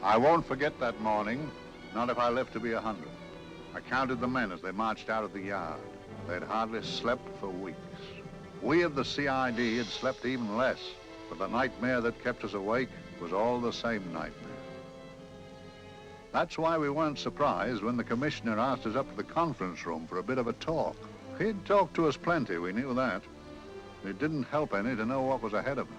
I won't forget that morning, not if I live to be 100. I counted the men as they marched out of the yard. They'd hardly slept for weeks. We of the CID had slept even less, but the nightmare that kept us awake was all the same nightmare. That's why we weren't surprised when the commissioner asked us up to the conference room for a bit of a talk. He'd talked to us plenty, we knew that. It didn't help any to know what was ahead of us.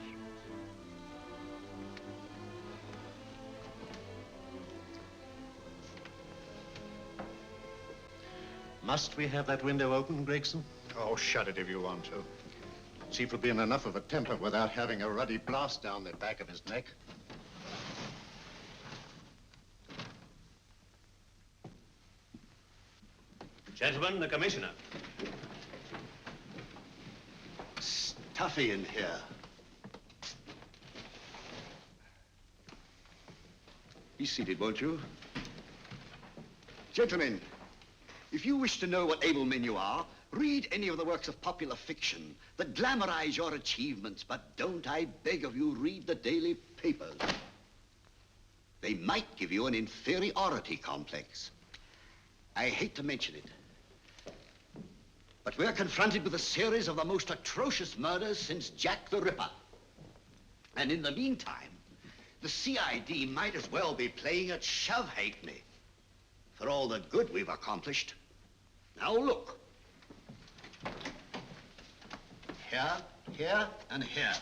Must we have that window open, Gregson? Oh, shut it if you want to. Chief will be in enough of a temper without having a ruddy blast down the back of his neck. Gentlemen, the commissioner. Stuffy in here. Be seated, won't you? Gentlemen, if you wish to know what able men you are, read any of the works of popular fiction that glamorize your achievements, but don't, I beg of you, read the daily papers. They might give you an inferiority complex. I hate to mention it, but we're confronted with a series of the most atrocious murders since Jack the Ripper. And in the meantime, the CID might as well be playing at shove-halfpenny for all the good we've accomplished. Now look. Here, here, and here.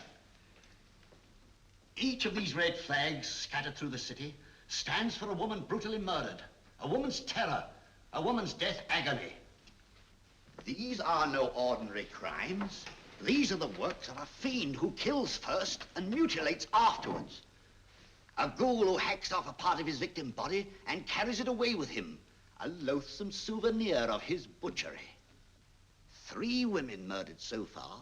Each of these red flags scattered through the city stands for a woman brutally murdered, a woman's terror, a woman's death agony. These are no ordinary crimes. These are the works of a fiend who kills first and mutilates afterwards. A ghoul who hacks off a part of his victim's body and carries it away with him, a loathsome souvenir of his butchery. 3 women murdered so far,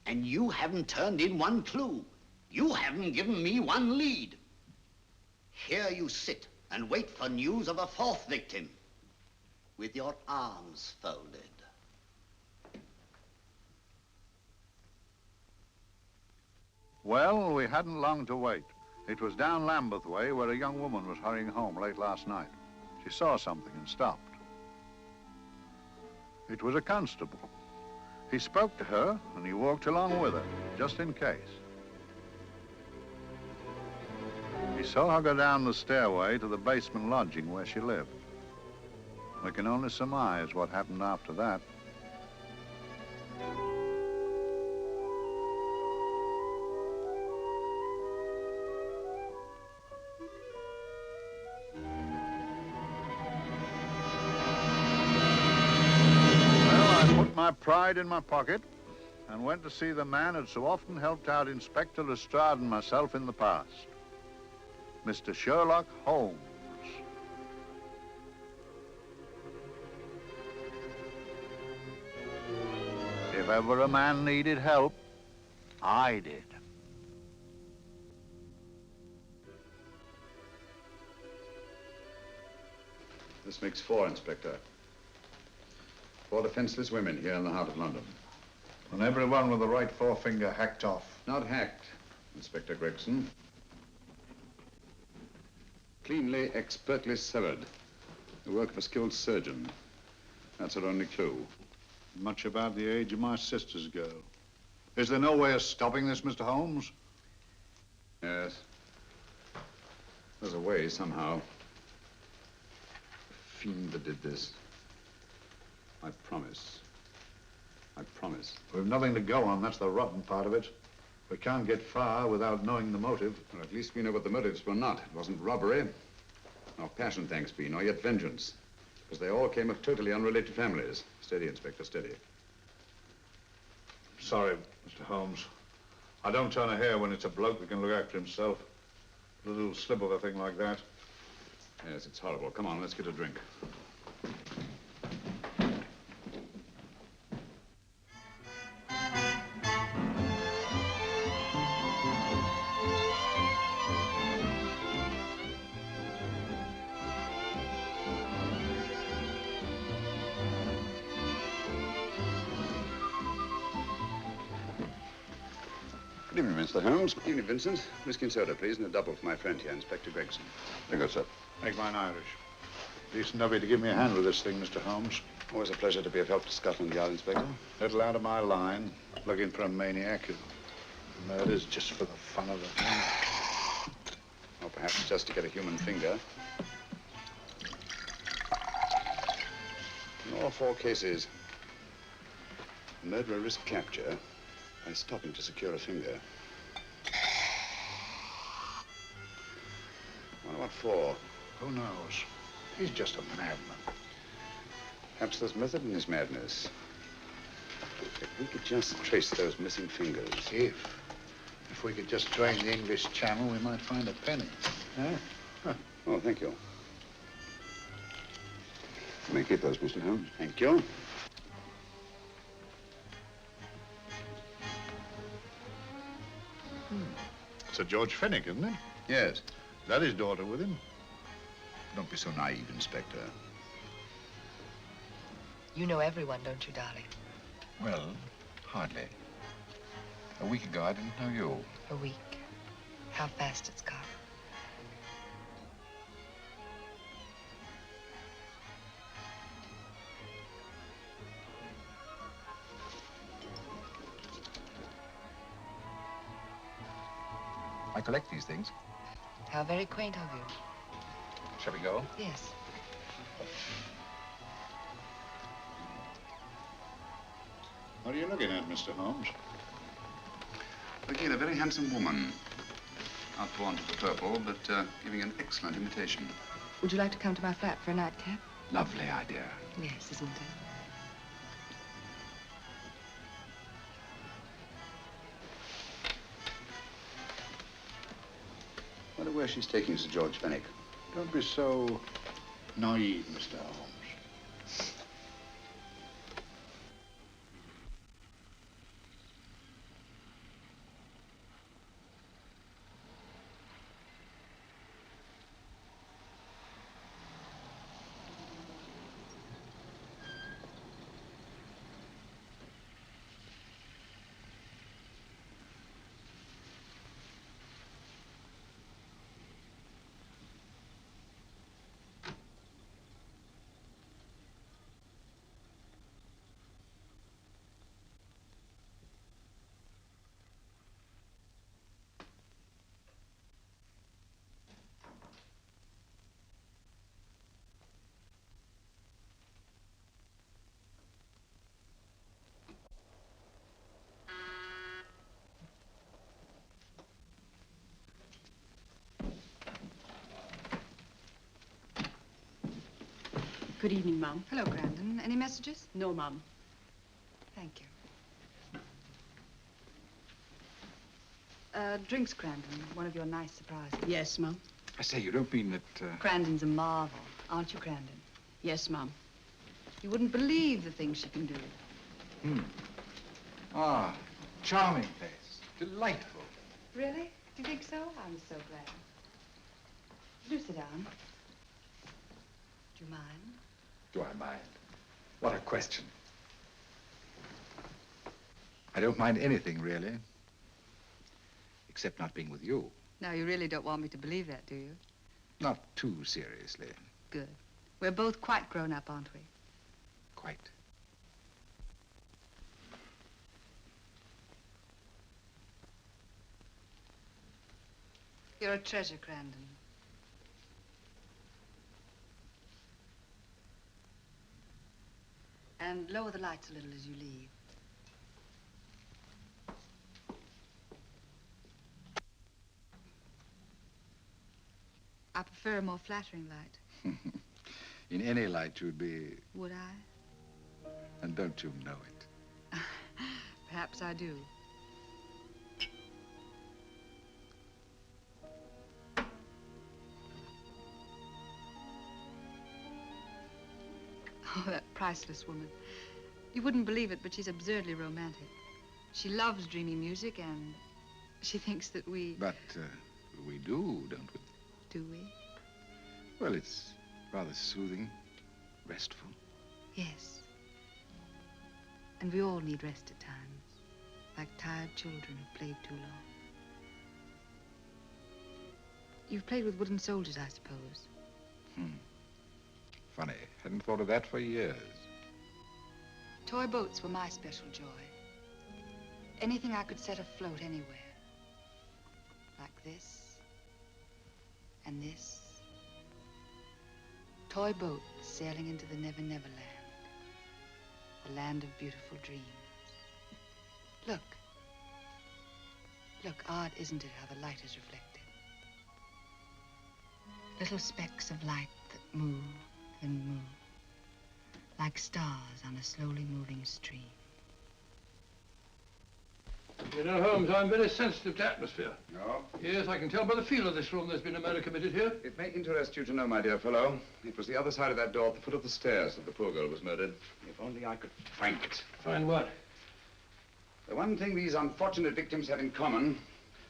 and you haven't turned in one clue. You haven't given me one lead. Here you sit and wait for news of a 4th victim, with your arms folded. Well, we hadn't long to wait. It was down Lambeth Way where a young woman was hurrying home late last night. She saw something and stopped. It was a constable. He spoke to her and he walked along with her, just in case. He saw her go down the stairway to the basement lodging where she lived. We can only surmise what happened after that. My pride in my pocket and went to see the man who'd so often helped out Inspector Lestrade and myself in the past, Mr. Sherlock Holmes. If ever a man needed help, I did. This makes 4, Inspector. 4 defenseless women here in the heart of London. And everyone with the right forefinger hacked off. Not hacked, Inspector Gregson. Cleanly, expertly severed. The work of a skilled surgeon. That's her only clue. Much about the age of my sister's girl. Is there no way of stopping this, Mr. Holmes? Yes. There's a way, somehow. The fiend that did this. I promise. I promise. We've nothing to go on. That's the rotten part of it. We can't get far without knowing the motive. Well, at least we know what the motives were not. It wasn't robbery, nor passion, thanks be, nor yet vengeance. Because they all came of totally unrelated families. Steady, Inspector, steady. Sorry, Mr. Holmes. I don't turn a hair when it's a bloke that can look after himself. A little slip of a thing like that. Yes, it's horrible. Come on, let's get a drink. Good evening, Mr. Holmes. Good evening, Vincent. Whiskey and soda, please, and a double for my friend here, Inspector Gregson. Very good, sir. Make mine Irish. Decent of you to give me a hand with this thing, Mr. Holmes. Always a pleasure to be of help to Scotland Yard, Inspector. Little out of my line, looking for a maniac who murders just for the fun of the thing. Or perhaps just to get a human finger. In all 4 cases, the murderer risked capture by stopping to secure a finger. Wonder what for? Who knows? He's just a madman. Perhaps there's method in his madness. If we could just trace those missing fingers. If we could just drain the English Channel, we might find a penny. Huh? Oh, thank you. You may keep those, Mr. Holmes. Thank you. Sir George Fenwick, isn't it? Yes. Is that his daughter with him? Don't be so naive, Inspector. You know everyone, don't you, darling? Well, hardly. A week ago, I didn't know you. A week. How fast it's gone. I collect these things. How very quaint of you. Shall we go? Yes. What are you looking at, Mr. Holmes? Looking at a very handsome woman. Not drawn to the purple, but giving an excellent imitation. Would you like to come to my flat for a nightcap? Lovely idea. Yes, isn't it? Wonder where she's taking Sir George Fenwick. Don't be so naive, Mr. Holmes. Good evening, Mum. Hello, Grandon. Any messages? No, Mum. Thank you. Drinks, Grandon. One of your nice surprises. Yes, Mum. I say, you don't mean that, Grandon's a marvel, aren't you, Grandon? Yes, Mum. You wouldn't believe the things she can do. Ah, charming place. Delightful. Really? Do you think so? I'm so glad. Do sit down. Do you mind? Do I mind? What a question. I don't mind anything, really. Except not being with you. Now, you really don't want me to believe that, do you? Not too seriously. Good. We're both quite grown up, aren't we? Quite. You're a treasure, Grandon. And lower the lights a little as you leave. I prefer a more flattering light. In any light, you'd be... Would I? And don't you know it? Perhaps I do. Oh, that priceless woman. You wouldn't believe it, but she's absurdly romantic. She loves dreamy music, and she thinks that we... But we do, don't we? Do we? Well, it's rather soothing, restful. Yes. And we all need rest at times. like tired children who've played too long. You've played with wooden soldiers, I suppose. Funny. Hadn't thought of that for years. Toy boats were my special joy. Anything I could set afloat anywhere. Like this. And this. Toy boats sailing into the Never Never Land. The land of beautiful dreams. Look. Look, odd, isn't it, how the light is reflected? Little specks of light that move and move. Like stars on a slowly moving stream. You know, Holmes, I'm very sensitive to atmosphere. No? Yes, I can tell by the feel of this room there's been a murder committed here. It may interest you to know, my dear fellow, it was the other side of that door at the foot of the stairs that the poor girl was murdered. If only I could find it. Find what? The one thing these unfortunate victims had in common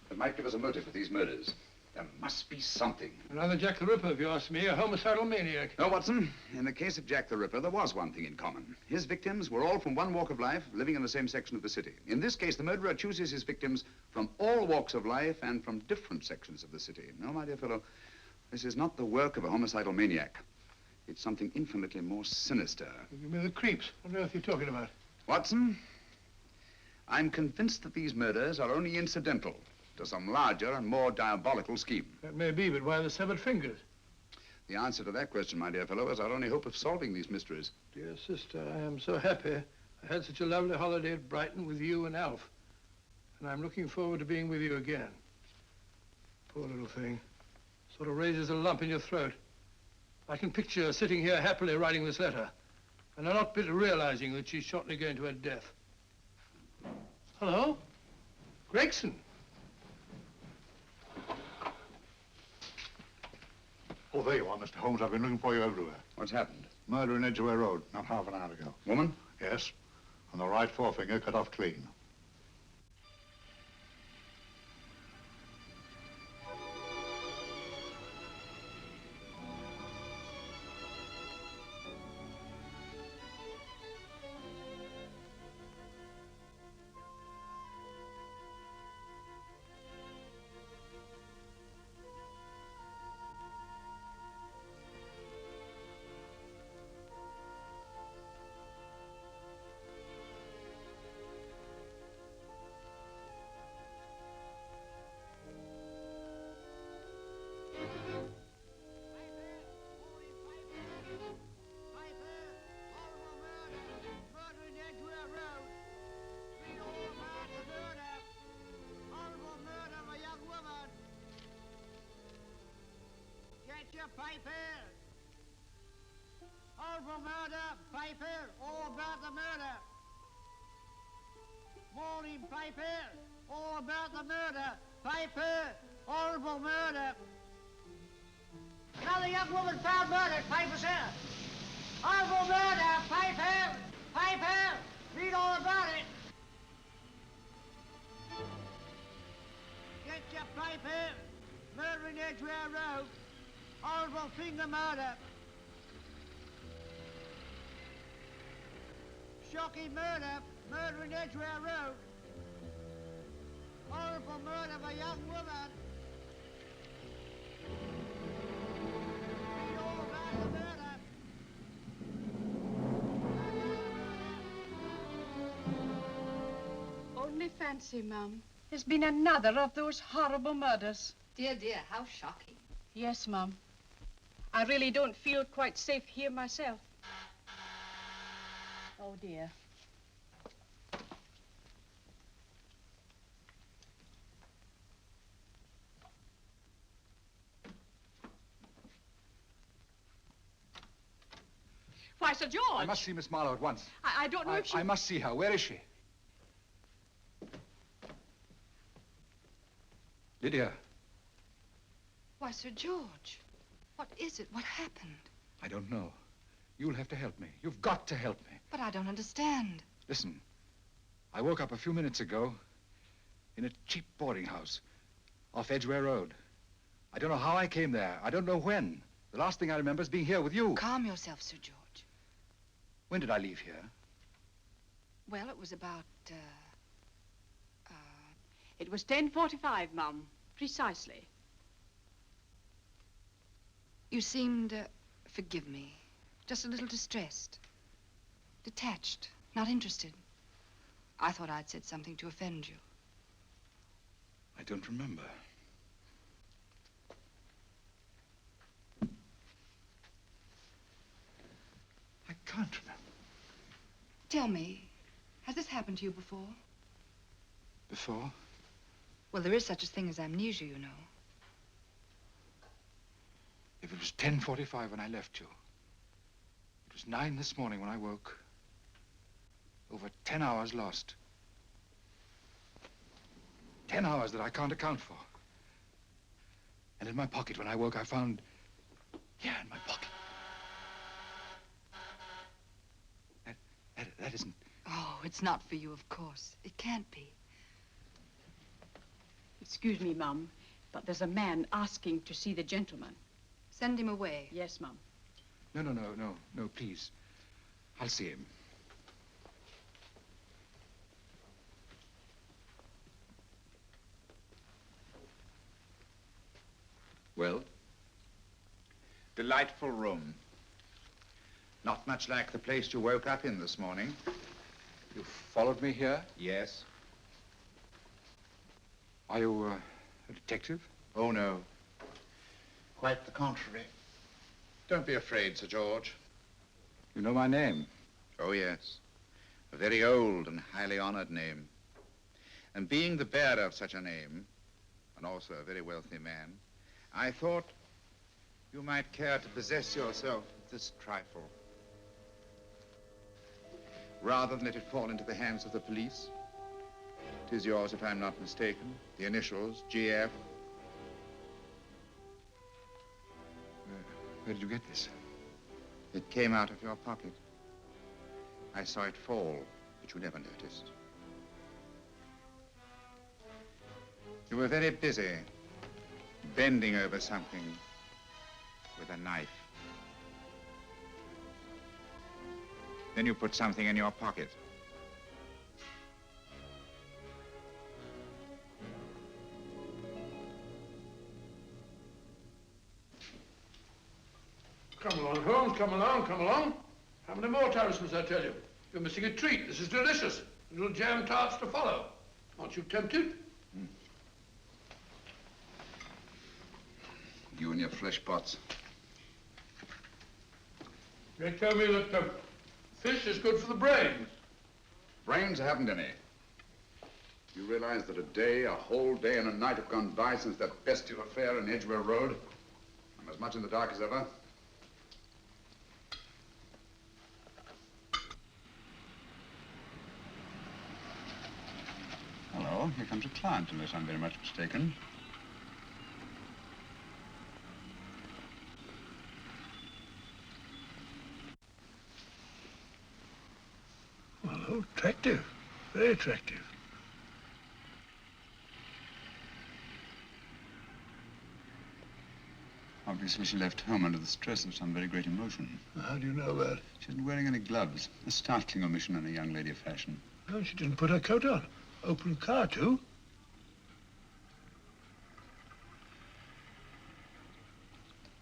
that might give us a motive for these murders. There must be something. Another Jack the Ripper, if you ask me, a homicidal maniac. No, Watson. In the case of Jack the Ripper, there was one thing in common. His victims were all from one walk of life, living in the same section of the city. In this case, the murderer chooses his victims from all walks of life and from different sections of the city. No, my dear fellow, this is not the work of a homicidal maniac. It's something infinitely more sinister. You mean the creeps? What on earth are you talking about? Watson, I'm convinced that these murders are only incidental to some larger and more diabolical scheme. That may be, but why the severed fingers? The answer to that question, my dear fellow, is our only hope of solving these mysteries. Dear sister, I am so happy. I had such a lovely holiday at Brighton with you and Alf. And I'm looking forward to being with you again. Poor little thing. Sort of raises a lump in your throat. I can picture her sitting here happily writing this letter. And I'm not bit realizing that she's shortly going to her death. Hello? Gregson. Oh, there you are, Mr. Holmes. I've been looking for you everywhere. What's happened? Murder in Edgware Road, not half an hour ago. Woman? Yes, and the right forefinger cut off clean. Piper! Horrible murder, Piper! All about the murder! Morning, Piper! All about the murder! Piper! Horrible murder! Another young woman found murdered, Piper, sir! Horrible murder, Piper! Piper! Read all about it! Get your Piper! Murder in Edgware Road! Horrible finger murder. Shocking murder. Murder in Edgware Road. Horrible murder of a young woman. Read all about the murder. Only fancy, Mum. There's been another of those horrible murders. Dear, dear, how shocking. Yes, Mum. I really don't feel quite safe here myself. Oh, dear. Why, Sir George! I must see Miss Marlowe at once. I don't know if she... I must see her. Where is she? Lydia. Why, Sir George, what is it? What happened? I don't know. You'll have to help me. You've got to help me. But I don't understand. Listen, I woke up a few minutes ago in a cheap boarding house off Edgware Road. I don't know how I came there. I don't know when. The last thing I remember is being here with you. Calm yourself, Sir George. When did I leave here? Well, it was about It was 10:45, Mum. Precisely. You seemed, forgive me, just a little distressed. Detached, not interested. I thought I'd said something to offend you. I don't remember. I can't remember. Tell me, has this happened to you before? Before? Well, there is such a thing as amnesia, you know. If it was 10:45 when I left you, it was 9 this morning when I woke. Over 10 hours lost. 10 hours that I can't account for. And in my pocket when I woke, I found... Yeah, in my pocket. That isn't... Oh, it's not for you, of course. It can't be. Excuse me, Mum, but there's a man asking to see the gentleman. Send him away. Yes, Mum. No, please. I'll see him. Well? Delightful room. Not much like the place you woke up in this morning. You followed me here? Yes. Are you a detective? Oh, no. Quite the contrary. Don't be afraid, Sir George. You know my name? Oh, yes. A very old and highly honored name. And being the bearer of such a name, and also a very wealthy man, I thought you might care to possess yourself of this trifle. Rather than let it fall into the hands of the police. It is yours, if I'm not mistaken. The initials, GF. Where did you get this? It came out of your pocket. I saw it fall, but you never noticed. You were very busy, bending over something with a knife. Then you put something in your pocket. Come along, Holmes, come along, come along. How many more times must I tell you? You're missing a treat. This is delicious. Little jam tarts to follow. Aren't you tempted? You and your flesh pots. They tell me that fish is good for the brains. Brains haven't any. You realize that a whole day and a night have gone by since that bestial affair in Edgware Road? I'm as much in the dark as ever. Hello, here comes a client, unless I'm very much mistaken. Well, attractive. Very attractive. Obviously, she left home under the stress of some very great emotion. How do you know that? She isn't wearing any gloves. A startling omission in a young lady of fashion. Oh, she didn't put her coat on. Open car, too.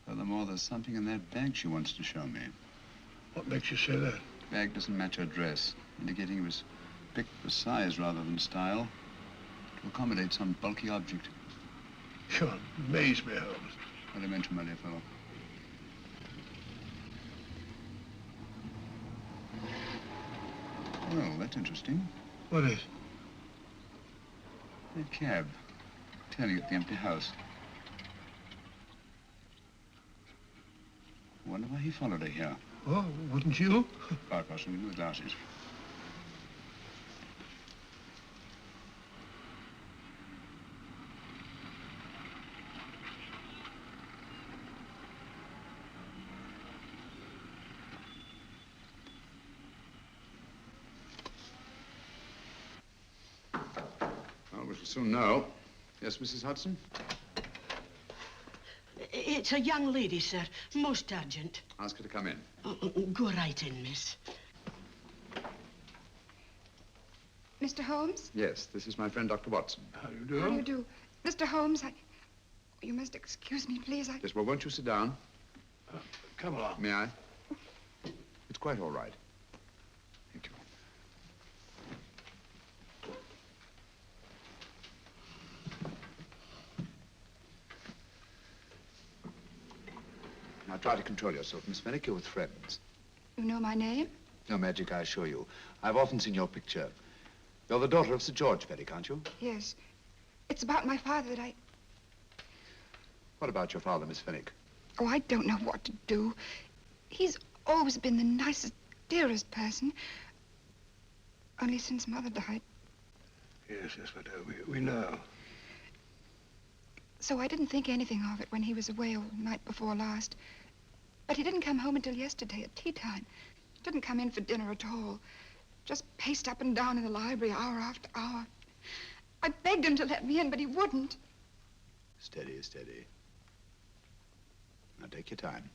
Furthermore, there's something in that bag she wants to show me. What makes you say that? The bag doesn't match her dress, indicating it was picked for size rather than style, to accommodate some bulky object. You amaze me, Holmes. Elementary, my dear fellow. Well, that's interesting. What is? A cab, turning at the empty house. Wonder why he followed her here. Oh, wouldn't you? Quite possibly, with the glasses. Well, we shall soon know. Yes, Mrs. Hudson? It's a young lady, sir. Most urgent. Ask her to come in. Go right in, miss. Mr. Holmes? Yes, this is my friend, Dr. Watson. How do you do? How do you do? Mr. Holmes, you must excuse me, please. Yes, well, won't you sit down? Come along. May I? It's quite all right. Thank you. Now try to control yourself, Miss Fenwick. You're with friends. You know my name? No magic, I assure you. I've often seen your picture. You're the daughter of Sir George Fenwick, aren't you? Yes. It's about my father that What about your father, Miss Fenwick? Oh, I don't know what to do. He's always been the nicest, dearest person. Only since Mother died. Yes, but we know. So I didn't think anything of it when he was away all night before last. But he didn't come home until yesterday at tea time. Didn't come in for dinner at all. Just paced up and down in the library hour after hour. I begged him to let me in, but he wouldn't. Steady, steady. Now take your time.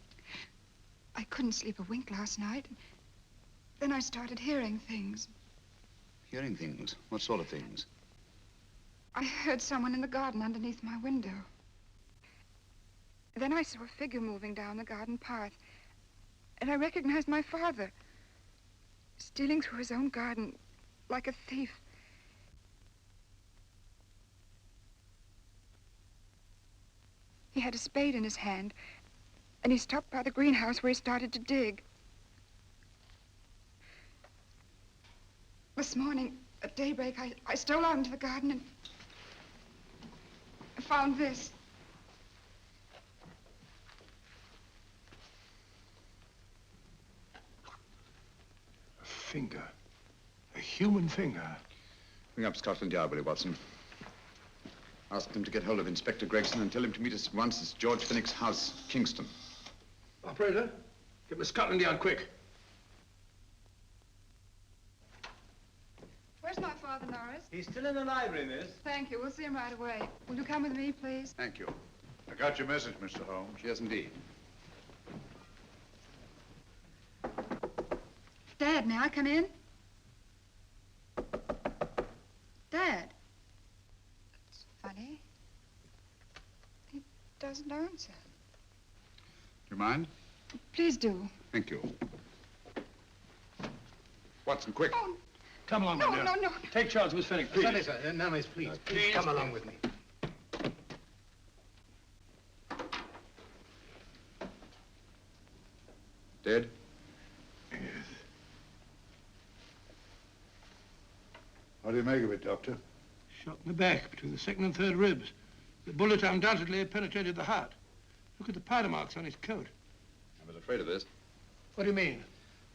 I couldn't sleep a wink last night. Then I started hearing things. Hearing things? What sort of things? I heard someone in the garden underneath my window. Then I saw a figure moving down the garden path. And I recognized my father. Stealing through his own garden like a thief. He had a spade in his hand. And he stopped by the greenhouse where he started to dig. This morning, at daybreak, I stole out into the garden and found this. A finger. A human finger. Bring up Scotland Yard, will you, Watson? Ask them to get hold of Inspector Gregson and tell him to meet us at once at George Fenwick's house, Kingston. Operator, get me Scotland Yard quick. Where's my father, Norris? He's still in the library, miss. Thank you. We'll see him right away. Will you come with me, please? Thank you. I got your message, Mr. Holmes. Yes, indeed. Dad, may I come in? Dad. It's funny. He doesn't answer. Do you mind? Please do. Thank you. Watson, quick. Oh, Come along, no, my dear. no, no. Take charge, Miss Fenwick, please. Sorry, sir. No, miss, please. Please come along with me. Dead? Yes. What do you make of it, Doctor? Shot in the back, between the second and third ribs. The bullet undoubtedly penetrated the heart. Look at the powder marks on his coat. I was afraid of this. What do you mean?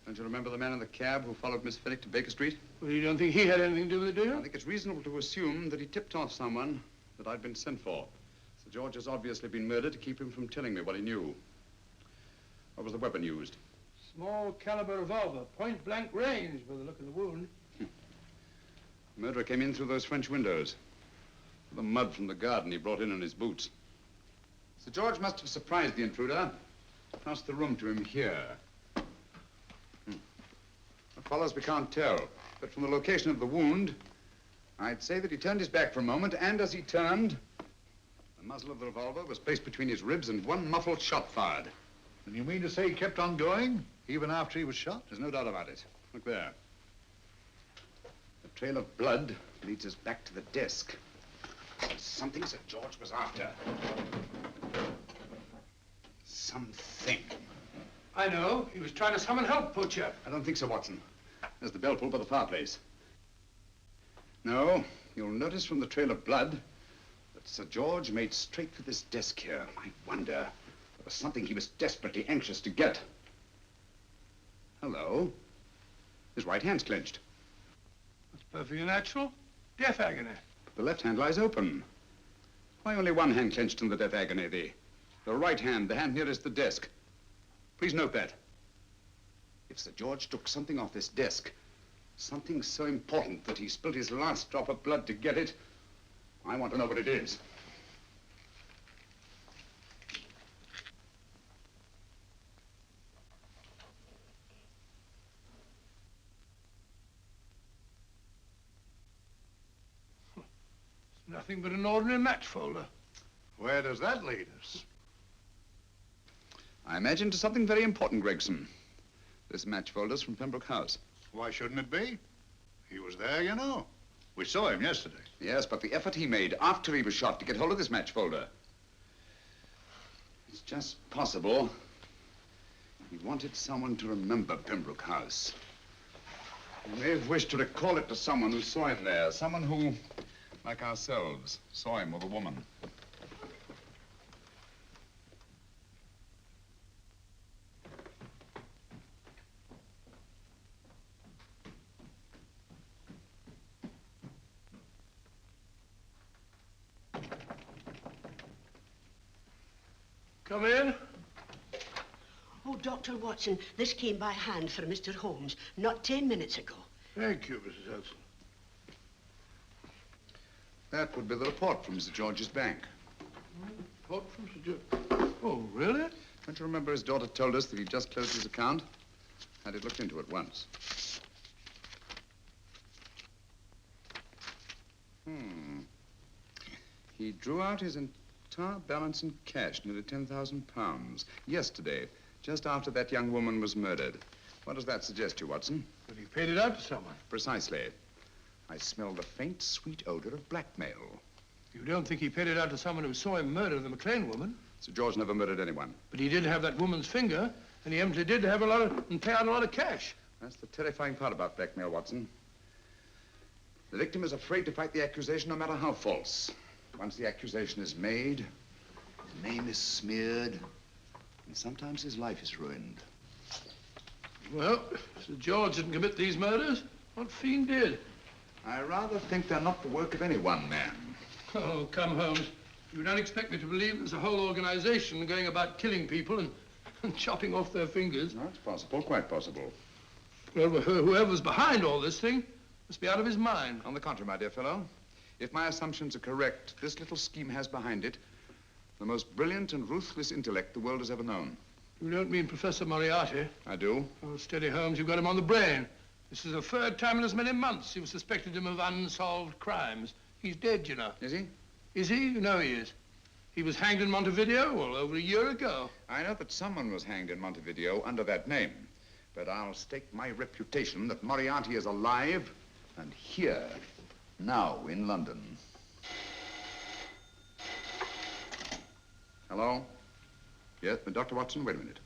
Don't you remember the man in the cab who followed Miss Fenwick to Baker Street? Well, you don't think he had anything to do with it, do you? I think it's reasonable to assume that he tipped off someone that I'd been sent for. Sir George has obviously been murdered to keep him from telling me what he knew. What was the weapon used? Small caliber revolver, point blank range by the look of the wound. The murderer came in through those French windows. The mud from the garden he brought in his boots. Sir George must have surprised the intruder. Passed the room to him here. What follows we can't tell. But from the location of the wound, I'd say that he turned his back for a moment, and as he turned, the muzzle of the revolver was placed between his ribs and one muffled shot fired. And you mean to say he kept on going, even after he was shot? There's no doubt about it. Look there. The trail of blood leads us back to the desk. There's something Sir George was after. Something. I know. He was trying to summon help, poor chap. I don't think so, Watson. There's the bell pull by the fireplace. No, you'll notice from the trail of blood that Sir George made straight for this desk here. I wonder, there was something he was desperately anxious to get. Hello. His right hand's clenched. That's perfectly natural. Death agony. But the left hand lies open. Why only one hand clenched in the death agony? The right hand, the hand nearest the desk. Please note that. If Sir George took something off this desk, something so important that he spilled his last drop of blood to get it, I want to know what it is. Nothing but an ordinary match folder. Where does that lead us? I imagine to something very important, Gregson. This match folder's from Pembroke House. Why shouldn't it be? He was there, you know. We saw him yesterday. Yes, but the effort he made after he was shot to get hold of this match folder. It's just possible he wanted someone to remember Pembroke House. He may have wished to recall it to someone who saw him there. Someone who, like ourselves, saw him with a woman. Come in. Oh, Dr. Watson, this came by hand for Mr. Holmes not 10 minutes ago. Thank you, Mrs. Hudson. That would be the report from Sir George's bank. Report from Sir George. Oh, really? Don't you remember his daughter told us that he'd just closed his account? Had it looked into at once. He drew out his entire balance in cash, nearly £10,000, yesterday, just after that young woman was murdered. What does that suggest to you, Watson? But he paid it out to someone. Precisely. I smell the faint, sweet odor of blackmail. You don't think he paid it out to someone who saw him murder the McLean woman? Sir George never murdered anyone. But he did have that woman's finger, and he evidently did have and pay out a lot of cash. That's the terrifying part about blackmail, Watson. The victim is afraid to fight the accusation, no matter how false. Once the accusation is made, his name is smeared, and sometimes his life is ruined. Well, Sir George didn't commit these murders. What fiend did? I rather think they're not the work of any one man. Oh, come, Holmes. You don't expect me to believe there's a whole organization going about killing people and chopping off their fingers. No, it's possible, quite possible. Well, whoever's behind all this thing must be out of his mind. On the contrary, my dear fellow, if my assumptions are correct, this little scheme has behind it the most brilliant and ruthless intellect the world has ever known. You don't mean Professor Moriarty? I do. Oh, steady, Holmes. You've got him on the brain. This is the third time in as many months you've suspected him of unsolved crimes. He's dead, you know. Is he? Is he? You know he is. He was hanged in Montevideo, well, over a year ago. I know that someone was hanged in Montevideo under that name. But I'll stake my reputation that Moriarty is alive and here, now in London. Hello? Yes, but Dr. Watson, wait a minute.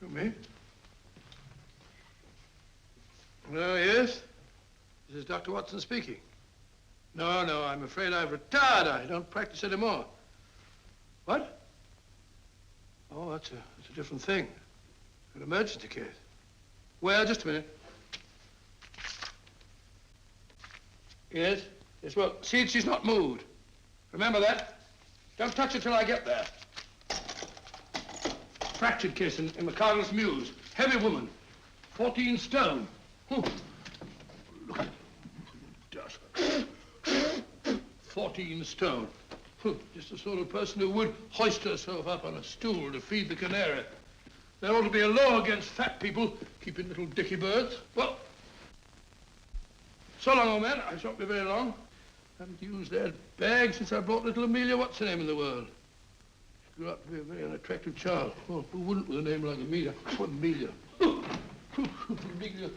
You me? Oh, yes? This is Dr. Watson speaking. No, I'm afraid I've retired. I don't practice anymore. What? Oh, that's a different thing. An emergency case. Well, just a minute. Yes? Yes, well, see, she's not moved. Remember that? Don't touch her till I get there. Fractured case in McCardle's Mews. Heavy woman. 14 stone. Look at dust. 14 stone. Just the sort of person who would hoist herself up on a stool to feed the canary. There ought to be a law against fat people keeping little dicky birds. Well, so long, old man. I shan't be very long. Haven't used that bag since I brought little Amelia, what's her name in the world? She grew up to be a very unattractive child. Well, who wouldn't with a name like Amelia? Oh, Amelia. Amelia.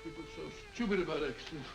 People so stupid about accidents.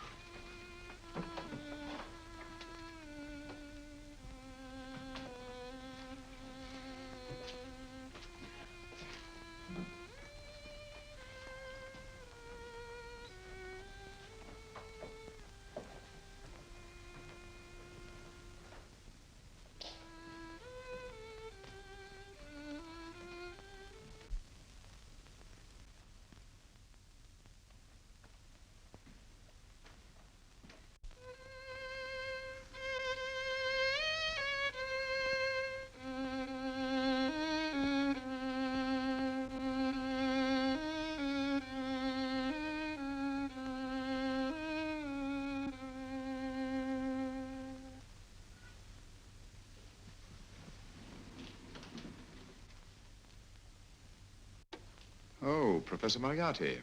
Professor Moriarty.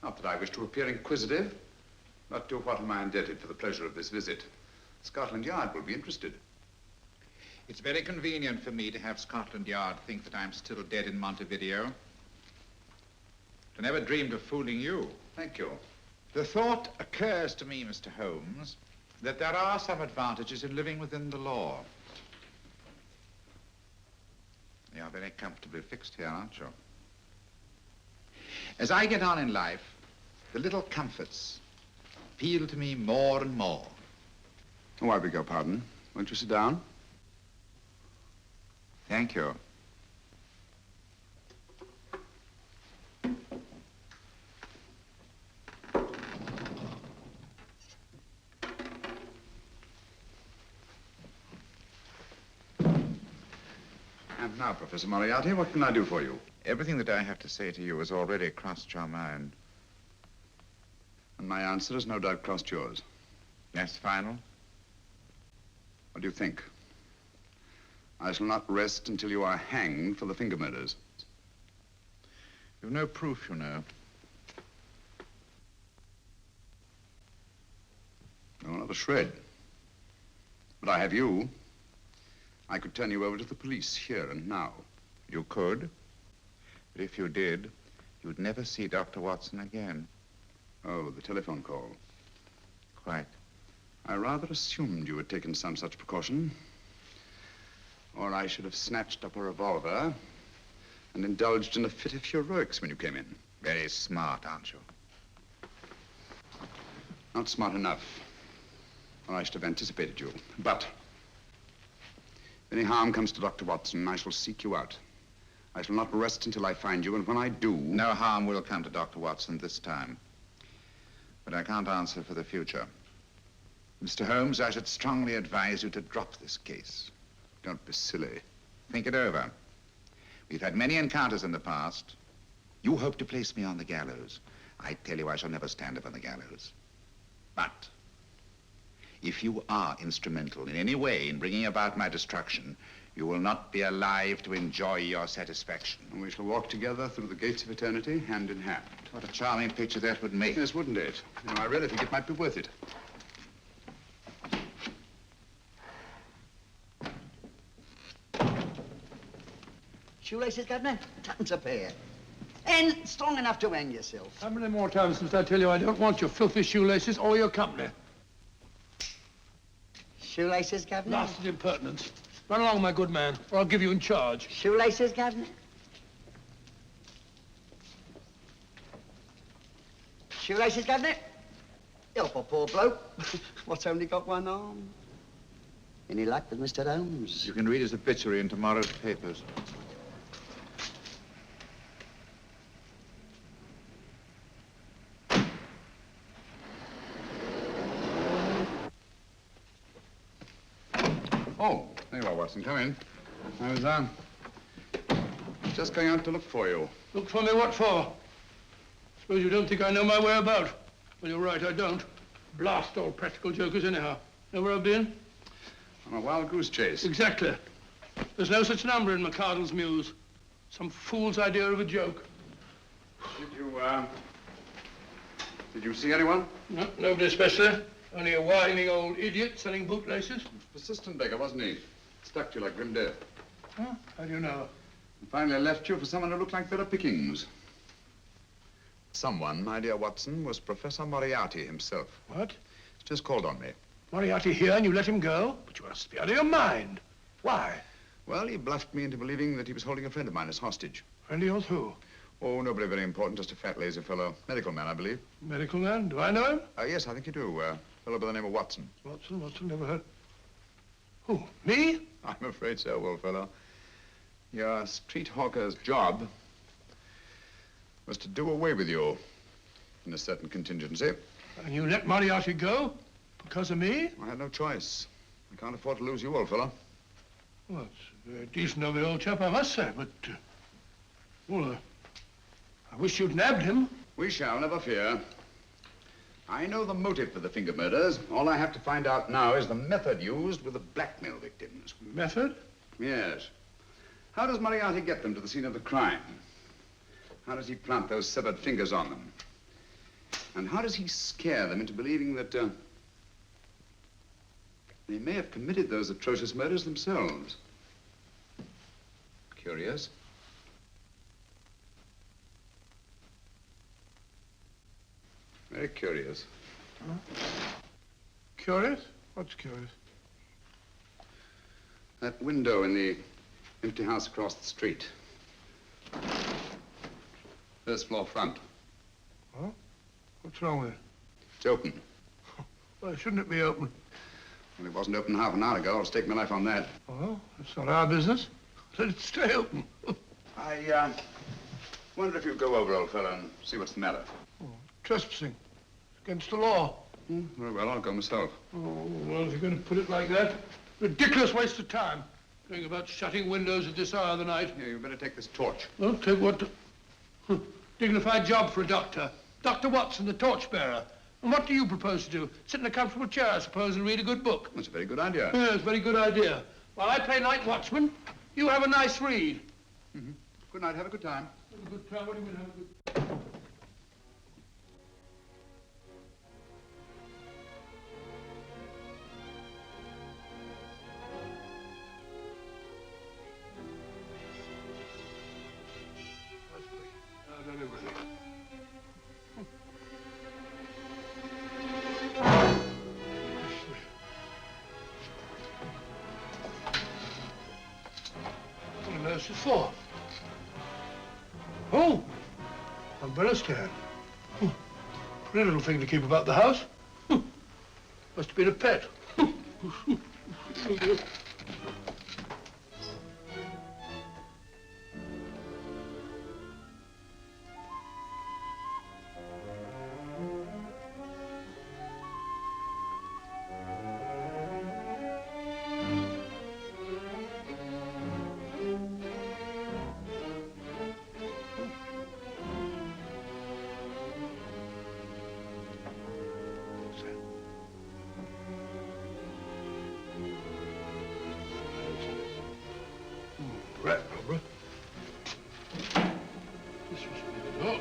Not that I wish to appear inquisitive, but to what am I indebted for the pleasure of this visit? Scotland Yard will be interested. It's very convenient for me to have Scotland Yard think that I'm still dead in Montevideo. I never dreamed of fooling you. Thank you. The thought occurs to me, Mr. Holmes, that there are some advantages in living within the law. You are very comfortably fixed here, aren't you? As I get on in life, the little comforts appeal to me more and more. Oh, I beg your pardon. Won't you sit down? Thank you. And now, Professor Moriarty, what can I do for you? Everything that I have to say to you has already crossed your mind. And my answer has no doubt crossed yours. Yes, final? What do you think? I shall not rest until you are hanged for the finger murders. You've no proof, you know. No, not a shred. But I have you. I could turn you over to the police here and now. You could. But if you did, you'd never see Dr. Watson again. Oh, the telephone call. Quite. I rather assumed you had taken some such precaution. Or I should have snatched up a revolver and indulged in a fit of heroics when you came in. Very smart, aren't you? Not smart enough, or I should have anticipated you. But if any harm comes to Dr. Watson, I shall seek you out. I shall not rest until I find you, and when I do... No harm will come to Dr. Watson this time. But I can't answer for the future. Mr. Holmes, I should strongly advise you to drop this case. Don't be silly. Think it over. We've had many encounters in the past. You hope to place me on the gallows. I tell you, I shall never stand upon the gallows. But if you are instrumental in any way in bringing about my destruction, you will not be alive to enjoy your satisfaction. And we shall walk together through the gates of eternity, hand in hand. What a charming picture that would make. Yes, wouldn't it? You know, I really think it might be worth it. Shoelaces, Governor? Tuppence a pair. And strong enough to hang yourself. How many more times must I tell you I don't want your filthy shoelaces or your company? Shoelaces, Governor? Blasted impertinence. Run along, my good man, or I'll give you in charge. Shoelaces, Governor? Shoelaces, Governor? Help a poor bloke. What's only got one arm? Any luck with Mr. Holmes? You can read his obituary in tomorrow's papers. Oh, there you are, Watson. Come in. I was, just going out to look for you. Look for me what for? Suppose you don't think I know my way about. Well, you're right, I don't. Blast all practical jokers anyhow. Know where I've been? On a wild goose chase. Exactly. There's no such number in McCardle's Muse. Some fool's idea of a joke. Did you see anyone? No, nobody especially. Only a whining old idiot selling bootlaces. Persistent beggar, wasn't he? Stuck to you like grim death. Huh? How do you know? And finally left you for someone who looked like better pickings. Someone, my dear Watson, was Professor Moriarty himself. What? He's just called on me. Moriarty here and you let him go? But you must be out of your mind. Why? Well, he bluffed me into believing that he was holding a friend of mine as hostage. Friend of yours who? Oh, nobody very important, just a fat, lazy fellow. Medical man, I believe. Medical man? Do I know him? Yes, I think you do. Fellow by the name of Watson. Watson, never heard. Who, me? I'm afraid so, old fellow. Your street hawker's job was to do away with you in a certain contingency. And you let Moriarty go? Because of me? I had no choice. I can't afford to lose you, old fellow. Well, it's very decent of the old chap, I must say, but... I wish you'd nabbed him. We shall, never fear. I know the motive for the finger murders. All I have to find out now is the method used with the blackmail victims. Method? Yes. How does Moriarty get them to the scene of the crime? How does he plant those severed fingers on them? And how does he scare them into believing that they may have committed those atrocious murders themselves? Curious. Very curious. Huh? Curious? What's curious? That window in the empty house across the street. First floor front. Huh? What's wrong with it? It's open. Why shouldn't it be open? Well, it wasn't open half an hour ago. I'll stake my life on that. Well, that's not our business. Let it stay open. I wonder if you'd go over, old fellow, and see what's the matter. Oh, trespassing. Against the law. Very well, I'll go myself. Oh, well, if you're going to put it like that, ridiculous waste of time. Going about shutting windows at this hour of the night. Yeah, you better take this torch. Well, take what? Dignified job for a doctor. Dr. Watson, the torchbearer. And what do you propose to do? Sit in a comfortable chair, I suppose, and read a good book? That's a very good idea. Yes, a very good idea. While I play night watchman, you have a nice read. Mm-hmm. Good night. Have a good time. Have a good time? What do you mean, have a good... For? Oh, umbrella stand. Pretty little thing to keep about the house. Must have been a pet. Rat rubber. This was the door.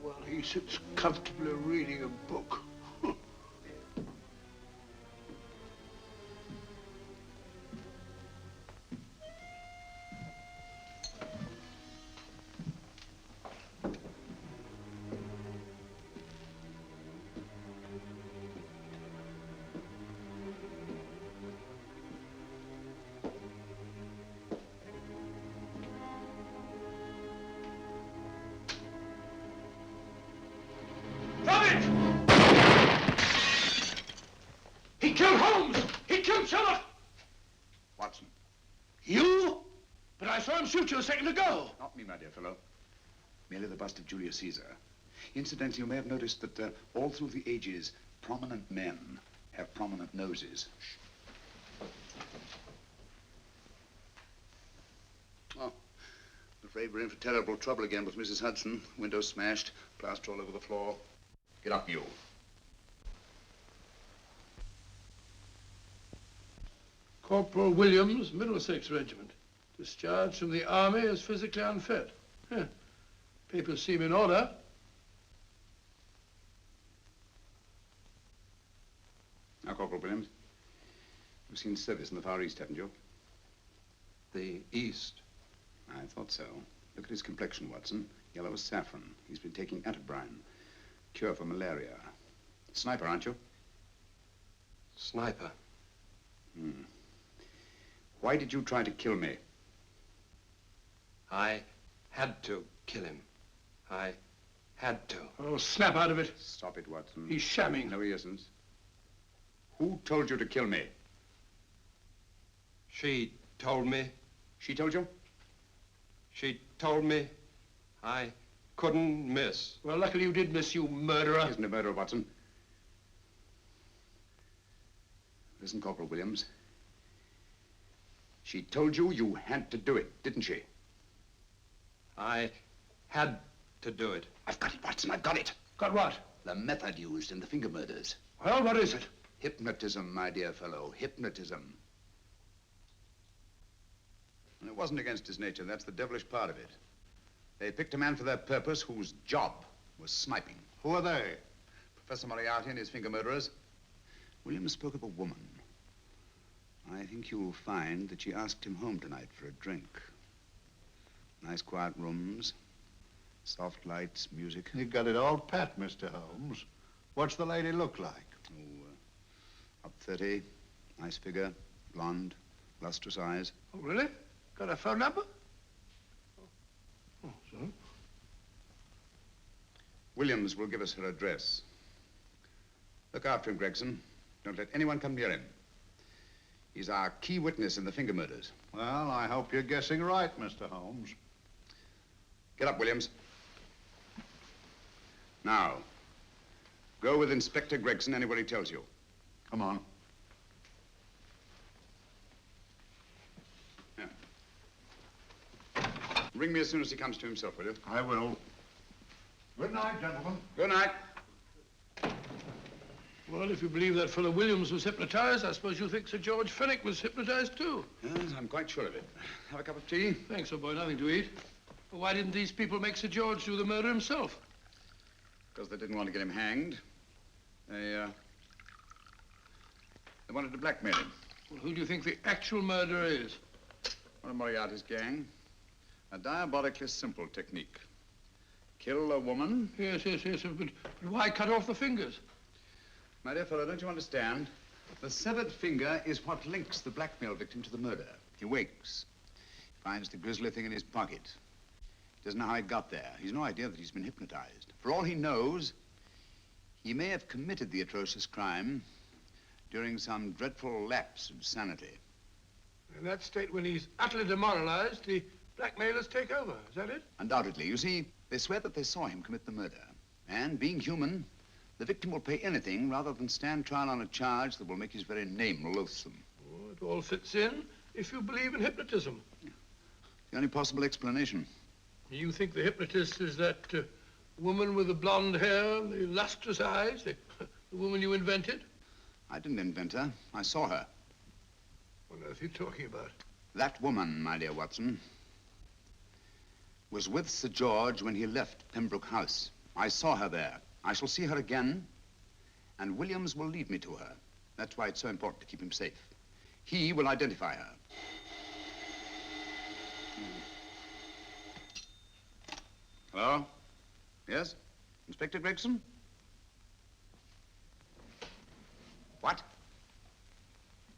Well, he sits comfortably reading a book. He killed Holmes! He killed Sherlock! Watson. You? But I saw him shoot you a second ago. Not me, my dear fellow. Merely the bust of Julius Caesar. Incidentally, you may have noticed that all through the ages, prominent men have prominent noses. Oh, I'm afraid we're in for terrible trouble again with Mrs. Hudson. Windows smashed, plaster all over the floor. Get up, you. Corporal Williams, Middlesex Regiment. Discharged from the army as physically unfit. Huh. Papers seem in order. Now, Corporal Williams, you've seen service in the Far East, haven't you? The East? I thought so. Look at his complexion, Watson. Yellow as saffron. He's been taking atabrine. Cure for malaria. Sniper, aren't you? Sniper. Why did you try to kill me? I had to kill him. I had to. Oh, snap out of it. Stop it, Watson. He's shamming. No, he isn't. Who told you to kill me? She told me. She told you? She told me I couldn't miss. Well, luckily you did miss, you murderer. He isn't a murderer, Watson. Listen, Corporal Williams. She told you you had to do it, didn't she? I had to do it. I've got it, Watson, I've got it. Got what? The method used in the finger murders. Well, what is it? Hypnotism, my dear fellow, hypnotism. And it wasn't against his nature, that's the devilish part of it. They picked a man for their purpose whose job was sniping. Who are they? Professor Moriarty and his finger murderers. Williams spoke of a woman. I think you'll find that she asked him home tonight for a drink. Nice quiet rooms, soft lights, music. You got it all pat, Mr. Holmes. What's the lady look like? Up 30, nice figure, blonde, lustrous eyes. Oh, really? Got a phone number? Oh, so? Williams will give us her address. Look after him, Gregson. Don't let anyone come near him. He's our key witness in the finger murders. Well, I hope you're guessing right, Mr. Holmes. Get up, Williams. Now, go with Inspector Gregson anywhere he tells you. Come on. Yeah. Ring me as soon as he comes to himself, will you? I will. Good night, gentlemen. Good night. Well, if you believe that fellow Williams was hypnotized, I suppose you think Sir George Fenwick was hypnotized too. Yes, I'm quite sure of it. Have a cup of tea? Thanks, old boy. Nothing to eat. Well, why didn't these people make Sir George do the murder himself? Because they didn't want to get him hanged. They wanted to blackmail him. Well, who do you think the actual murderer is? One of Moriarty's gang. A diabolically simple technique. Kill a woman. Yes, but why cut off the fingers? My dear fellow, don't you understand? The severed finger is what links the blackmail victim to the murder. He wakes, finds the grisly thing in his pocket. He doesn't know how it got there. He's no idea that he's been hypnotized. For all he knows, he may have committed the atrocious crime during some dreadful lapse of sanity. In that state, when he's utterly demoralized, the blackmailers take over. Is that it? Undoubtedly. You see, they swear that they saw him commit the murder. And being human, the victim will pay anything rather than stand trial on a charge that will make his very name loathsome. Oh, it all fits in if you believe in hypnotism. The only possible explanation. You think the hypnotist is that woman with the blonde hair, the lustrous eyes, the woman you invented? I didn't invent her. I saw her. What on earth are you talking about? That woman, my dear Watson, was with Sir George when he left Pembroke House. I saw her there. I shall see her again, and Williams will lead me to her. That's why it's so important to keep him safe. He will identify her. Hello? Yes? Inspector Gregson? What?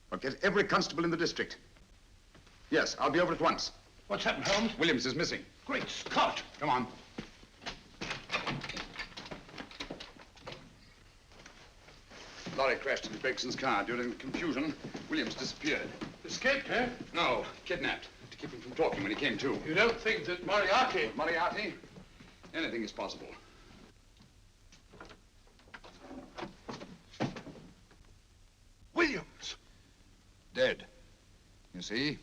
Well, get every constable in the district. Yes, I'll be over at once. What's happened, Holmes? Williams is missing. Great Scott! Come on. Lorry crashed into Gregson's car. During the confusion, Williams disappeared. Escaped, eh? No, kidnapped. To keep him from talking when he came to. You don't think that Moriarty... Moriarty? Anything is possible. Williams! Dead. You see,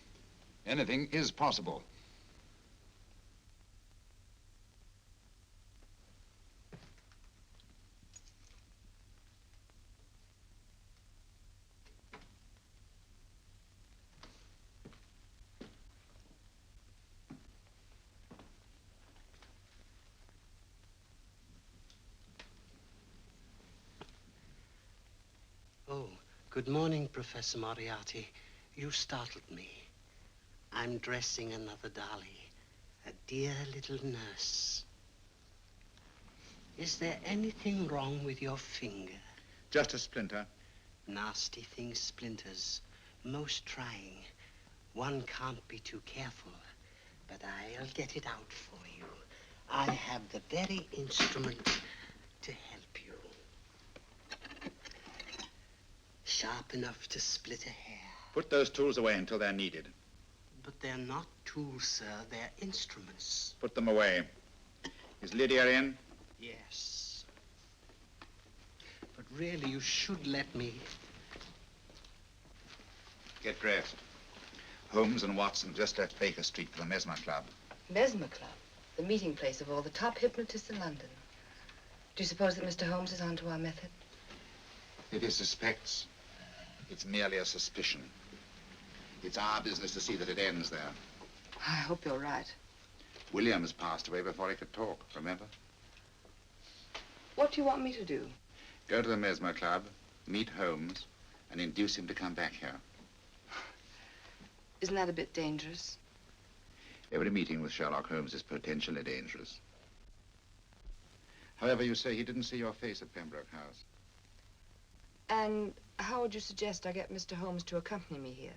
anything is possible. Oh, good morning, Professor Moriarty. You startled me. I'm dressing another dolly, a dear little nurse. Is there anything wrong with your finger? Just a splinter. Nasty thing, splinters. Most trying. One can't be too careful, but I'll get it out for you. I have the very instrument to help you. Sharp enough to split a hair. Put those tools away until they're needed. But they're not tools, sir. They're instruments. Put them away. Is Lydia in? Yes. But really, you should let me. Get dressed. Holmes and Watson just left Baker Street for the Mesmer Club. Mesmer Club? The meeting place of all the top hypnotists in London. Do you suppose that Mr. Holmes is onto our method? If he suspects, it's merely a suspicion. It's our business to see that it ends there. I hope you're right. Williams passed away before he could talk, remember? What do you want me to do? Go to the Mesmer Club, meet Holmes, and induce him to come back here. Isn't that a bit dangerous? Every meeting with Sherlock Holmes is potentially dangerous. However, you say he didn't see your face at Pembroke House. And how would you suggest I get Mr. Holmes to accompany me here?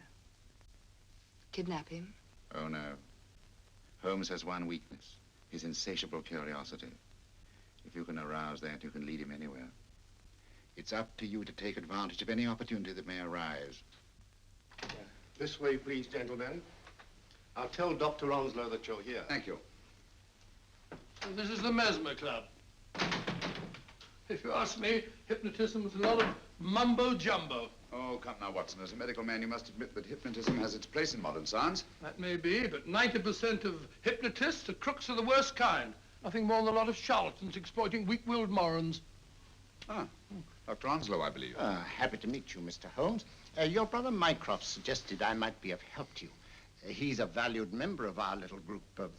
Kidnap him? Oh, no. Holmes has one weakness, his insatiable curiosity. If you can arouse that, you can lead him anywhere. It's up to you to take advantage of any opportunity that may arise. This way, please, gentlemen. I'll tell Dr. Onslow that you're here. Thank you. So this is the Mesmer Club. If you ask me, hypnotism is a lot of mumbo-jumbo. Oh, come now, Watson. As a medical man, you must admit that hypnotism has its place in modern science. That may be, but 90% of hypnotists are crooks of the worst kind. Nothing more than a lot of charlatans exploiting weak-willed morons. Ah, Dr. Onslow, I believe. Happy to meet you, Mr. Holmes. Your brother Mycroft suggested I might be of help to you. He's a valued member of our little group of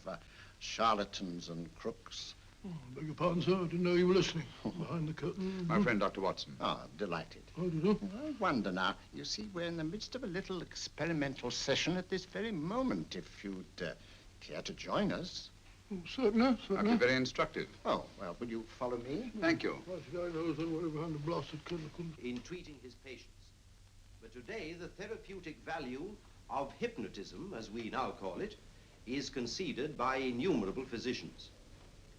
charlatans and crooks. Oh, beg your pardon, sir. I didn't know you were listening. Behind the curtain. My friend, Dr. Watson. Oh, delighted. How do you do? I wonder now. You see, we're in the midst of a little experimental session at this very moment. If you'd care to join us. Oh, certainly, certainly. That'd be very instructive. Oh, well, will you follow me? Thank you. What guy knows then way behind the blasted curtain? In treating his patients. But today, the therapeutic value of hypnotism, as we now call it, is conceded by innumerable physicians.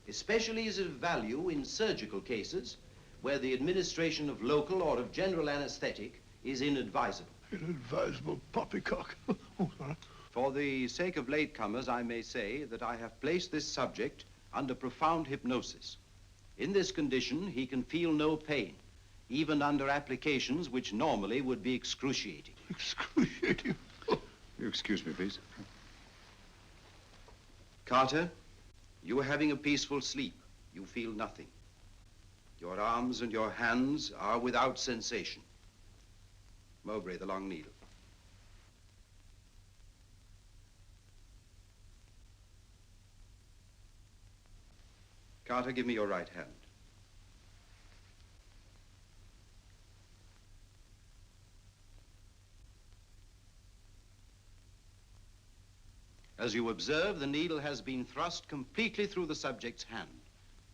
Especially is it of value in surgical cases where the administration of local or of general anesthetic is inadvisable. Inadvisable poppycock. Oh, sorry. For the sake of latecomers, I may say that I have placed this subject under profound hypnosis. In this condition, he can feel no pain, even under applications which normally would be excruciating. Excruciating? You excuse me, please. Carter, you are having a peaceful sleep. You feel nothing. Your arms and your hands are without sensation. Mowbray, the long needle. Carter, give me your right hand. As you observe, the needle has been thrust completely through the subject's hand.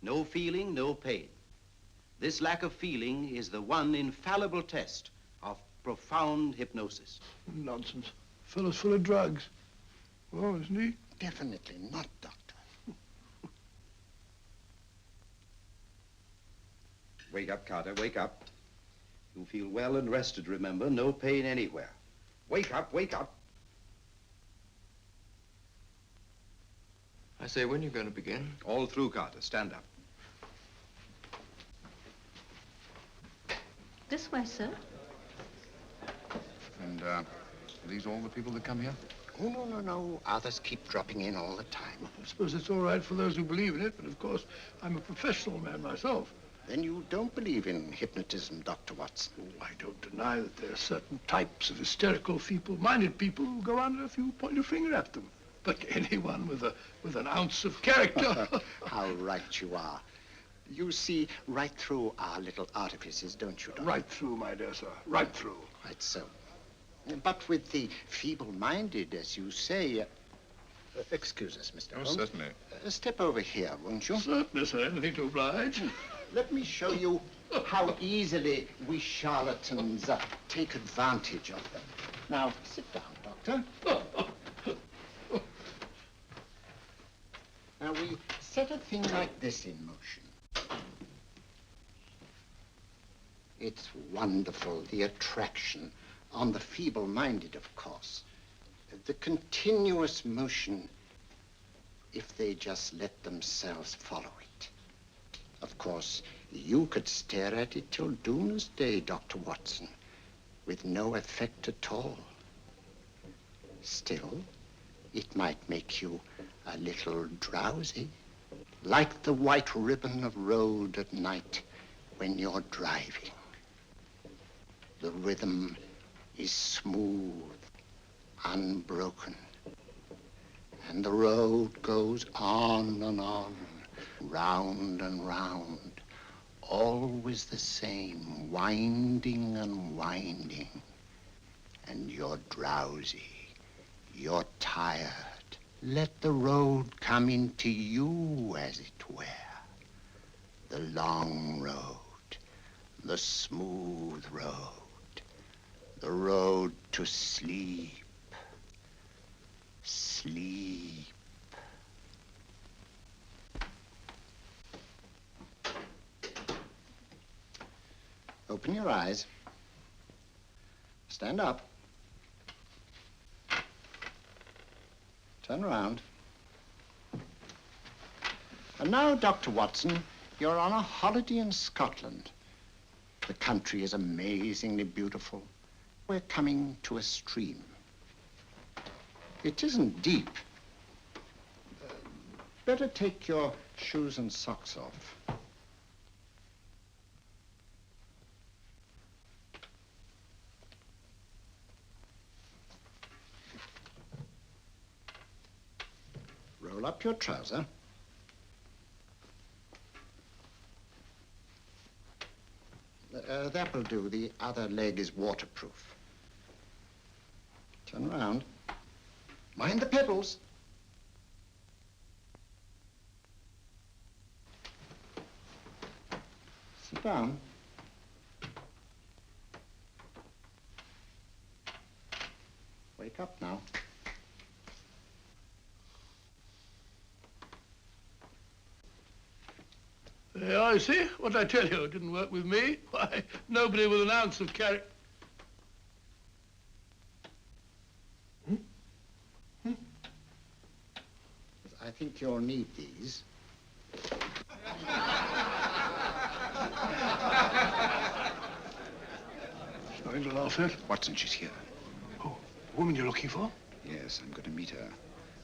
No feeling, no pain. This lack of feeling is the one infallible test of profound hypnosis. Nonsense. Fellow's full of drugs. Well, isn't he? Definitely not, Doctor. Wake up, Carter, wake up. You feel well and rested, remember. No pain anywhere. Wake up, wake up. I say, when are you going to begin? All through, Carter. Stand up. This way, sir. And, are these all the people that come here? Oh, no. Others keep dropping in all the time. I suppose it's all right for those who believe in it, but of course, I'm a professional man myself. Then you don't believe in hypnotism, Dr. Watson? Oh, I don't deny that there are certain types of hysterical, feeble-minded people who go on if you point your finger at them. But anyone with an ounce of character... How right you are. You see right through our little artifices, don't you, Doctor? Right through, my dear sir. Right through. Quite so. But with the feeble-minded, as you say... excuse us, Mr. Holmes. Certainly. Step over here, won't you? Certainly, sir. Anything to oblige. Let me show you how easily we charlatans take advantage of them. Now, sit down, Doctor. Now, we set a thing like this in motion. It's wonderful, the attraction on the feeble-minded, of course. The continuous motion, if they just let themselves follow it. Of course, you could stare at it till doomsday, Dr. Watson, with no effect at all. Still, it might make you a little drowsy, like the white ribbon of road at night when you're driving. The rhythm is smooth, unbroken, and the road goes on and on, round and round, always the same, winding and winding. And you're drowsy, you're tired. Let the road come into you, as it were. The long road, the smooth road, the road to sleep. Sleep. Open your eyes. Stand up. Turn around. And now, Dr. Watson, you're on a holiday in Scotland. The country is amazingly beautiful. We're coming to a stream. It isn't deep. Better take your shoes and socks off. Roll up your trouser. That will do. The other leg is waterproof. Turn around. Mind the pedals. Sit down. Wake up now. There, you see? What did I tell you? It didn't work with me. Why, nobody with an ounce of character. I think you'll need these. Nothing to laugh at. Watson, she's here. Oh, the woman you're looking for? Yes, I'm going to meet her.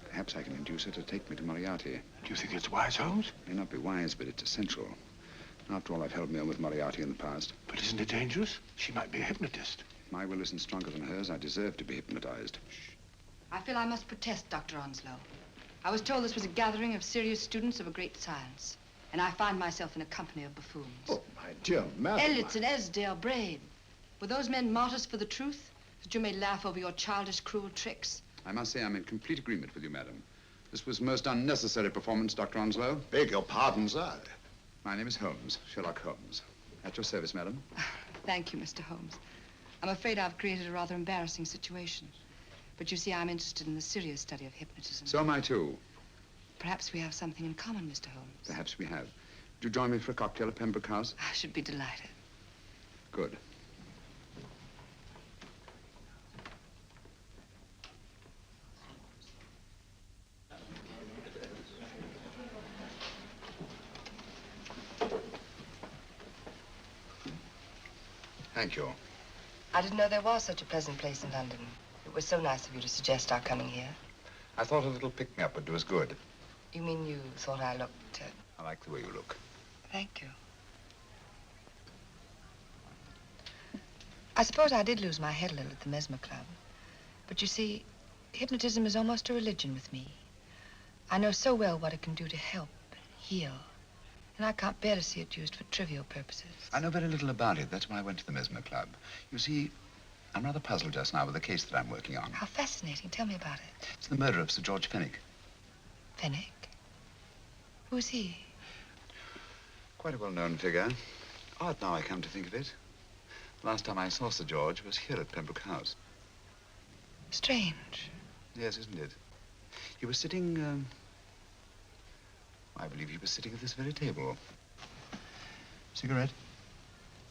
Perhaps I can induce her to take me to Moriarty. Do you think it's wise, Holmes? May not be wise, but it's essential. After all, I've held me on with Moriarty in the past. But isn't it dangerous? She might be a hypnotist. My will isn't stronger than hers. I deserve to be hypnotized. Shh. I feel I must protest, Dr. Onslow. I was told this was a gathering of serious students of a great science, and I find myself in a company of buffoons. Oh, my dear madam. Elliott's and Esdale Braid. Were those men martyrs for the truth, that you may laugh over your childish, cruel tricks? I must say I'm in complete agreement with you, madam. This was most unnecessary performance, Dr. Onslow. Beg your pardon, sir. My name is Holmes, Sherlock Holmes. At your service, madam. Thank you, Mr. Holmes. I'm afraid I've created a rather embarrassing situation. But you see, I'm interested in the serious study of hypnotism. So am I, too. Perhaps we have something in common, Mr. Holmes. Perhaps we have. Would you join me for a cocktail at Pembroke House? I should be delighted. Good. Thank you. I didn't know there was such a pleasant place in London. It was so nice of you to suggest our coming here. I thought a little pick-me-up would do us good. You mean you thought I looked... I like the way you look. Thank you. I suppose I did lose my head a little at the Mesmer Club. But you see, hypnotism is almost a religion with me. I know so well what it can do to help, heal. And I can't bear to see it used for trivial purposes. I know very little about it. That's why I went to the Mesmer Club. You see, I'm rather puzzled just now with the case that I'm working on. How fascinating. Tell me about it. It's the murder of Sir George Fenwick. Fenwick? Who's he? Quite a well-known figure. Odd now I come to think of it. Last time I saw Sir George was here at Pembroke House. Strange. Yes, isn't it? He was sitting, I believe he was sitting at this very table. Cigarette?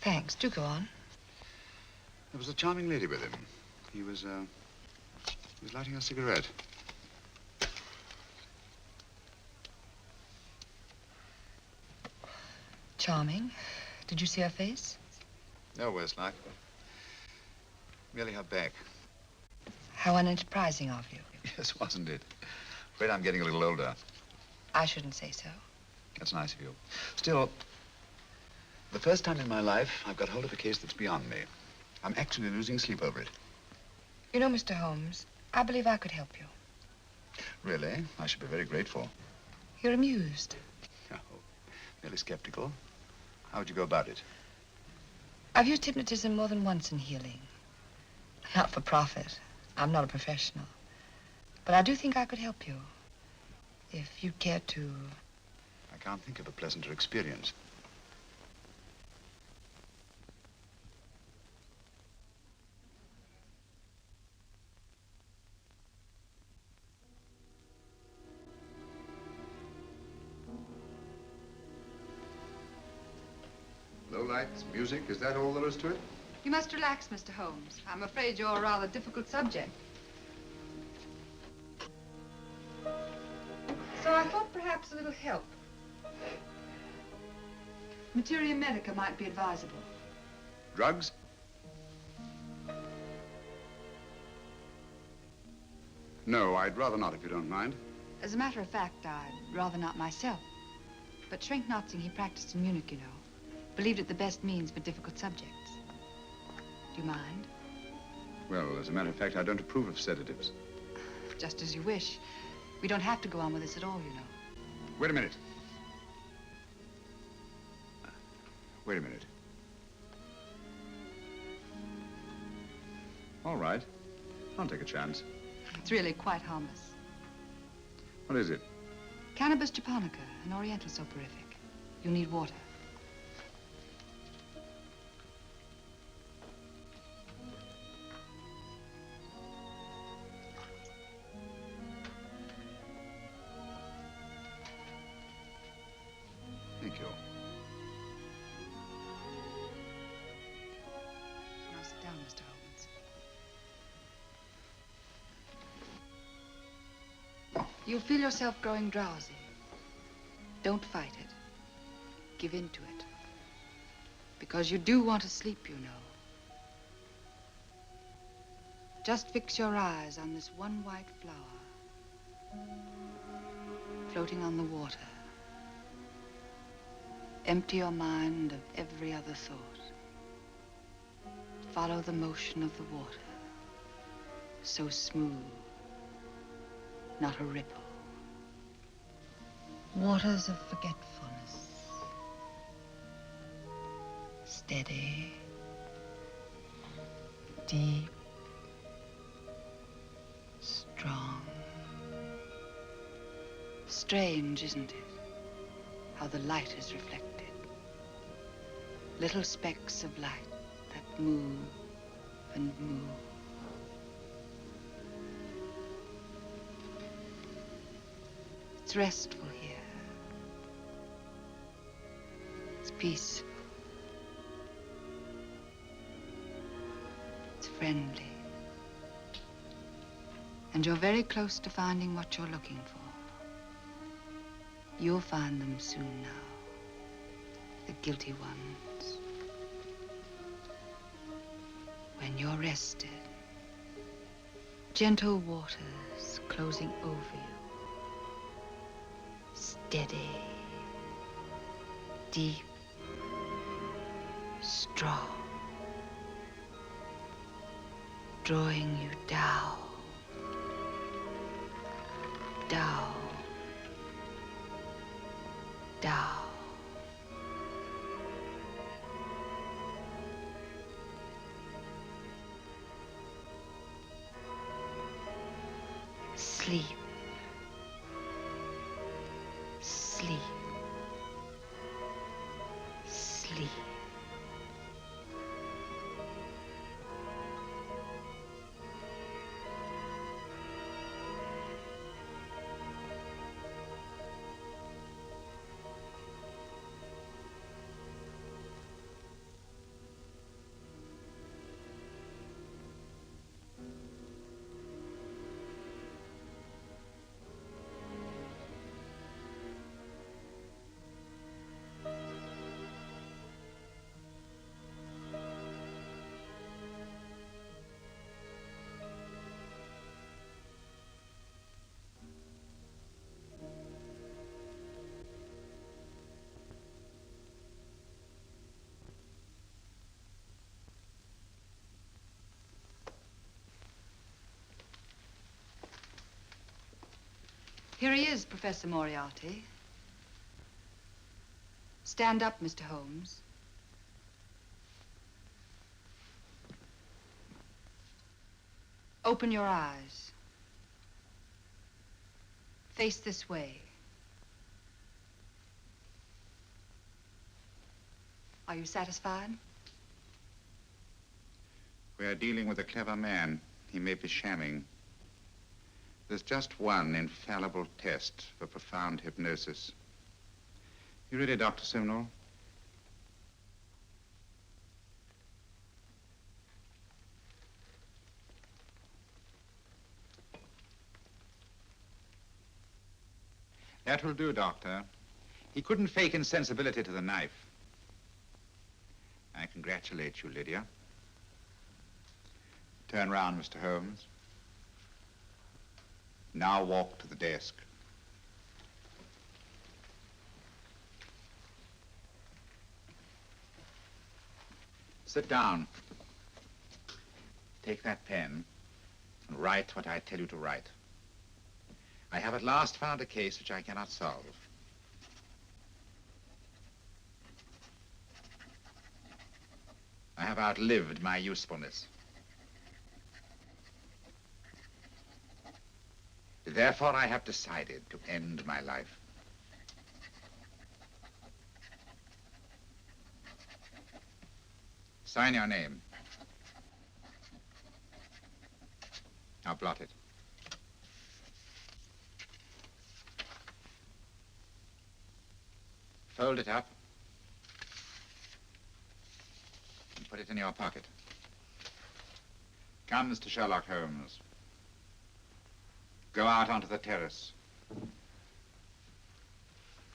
Thanks. Do go on. There was a charming lady with him. He was lighting a cigarette. Charming. Did you see her face? No, worse like. Merely her back. How unenterprising of you. Yes, wasn't it? Afraid I'm getting a little older. I shouldn't say so. That's nice of you. Still, the first time in my life, I've got hold of a case that's beyond me. I'm actually losing sleep over it. You know, Mr. Holmes, I believe I could help you. Really? I should be very grateful. You're amused. Oh, merely skeptical. How would you go about it? I've used hypnotism more than once in healing. Not for profit. I'm not a professional. But I do think I could help you. If you'd care to... I can't think of a pleasanter experience. Low lights, music, is that all there is to it? You must relax, Mr. Holmes. I'm afraid you're a rather difficult subject. So I thought perhaps a little help. Materia medica might be advisable. Drugs? No, I'd rather not, if you don't mind. As a matter of fact, I'd rather not myself. But Schrenk-Notzing, he practiced in Munich, you know. Believed it the best means for difficult subjects. Do you mind? Well, as a matter of fact, I don't approve of sedatives. Just as you wish. We don't have to go on with this at all, you know. Wait a minute. Wait a minute. All right. I'll take a chance. It's really quite harmless. What is it? Cannabis japonica, an oriental soporific. You need water. Thank you. Now sit down, Mr. Holmes. You'll feel yourself growing drowsy. Don't fight it. Give in to it. Because you do want to sleep, you know. Just fix your eyes on this one white flower floating on the water. Empty your mind of every other thought. Follow the motion of the water. So smooth, not a ripple. Waters of forgetfulness. Steady, deep, strong. Strange, isn't it? How the light is reflected. Little specks of light that move and move. It's restful here. It's peaceful. It's friendly. And you're very close to finding what you're looking for. You'll find them soon now. The guilty ones. When you're rested, gentle waters closing over you. Steady, deep, strong. Drawing you down, down, down. Sleep. Sleep. Sleep. Here he is, Professor Moriarty. Stand up, Mr. Holmes. Open your eyes. Face this way. Are you satisfied? We are dealing with a clever man. He may be shamming. There's just one infallible test for profound hypnosis. You ready, Dr. Simnel? That will do, Doctor. He couldn't fake insensibility to the knife. I congratulate you, Lydia. Turn round, Mr. Holmes. Now walk to the desk. Sit down. Take that pen and write what I tell you to write. I have at last found a case which I cannot solve. I have outlived my usefulness. Therefore, I have decided to end my life. Sign your name. Now blot it. Fold it up and put it in your pocket. Come, Mr. Sherlock Holmes. Go out onto the terrace.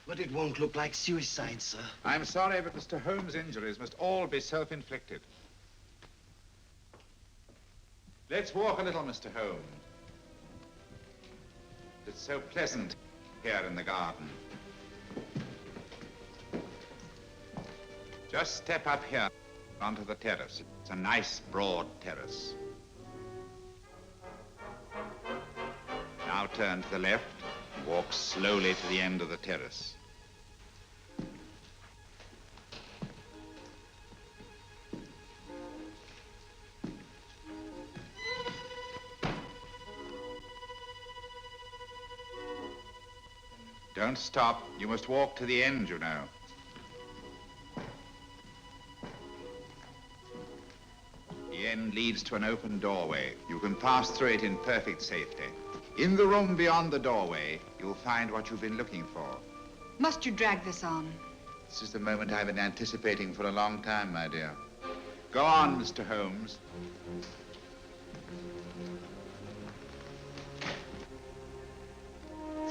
But it won't look like suicide, sir. I'm sorry, but Mr. Holmes' injuries must all be self-inflicted. Let's walk a little, Mr. Holmes. It's so pleasant here in the garden. Just step up here onto the terrace. It's a nice, broad terrace. Now turn to the left and walk slowly to the end of the terrace. Don't stop. You must walk to the end, you know. The end leads to an open doorway. You can pass through it in perfect safety. In the room beyond the doorway, you'll find what you've been looking for. Must you drag this on? This is the moment I've been anticipating for a long time, my dear. Go on, Mr. Holmes.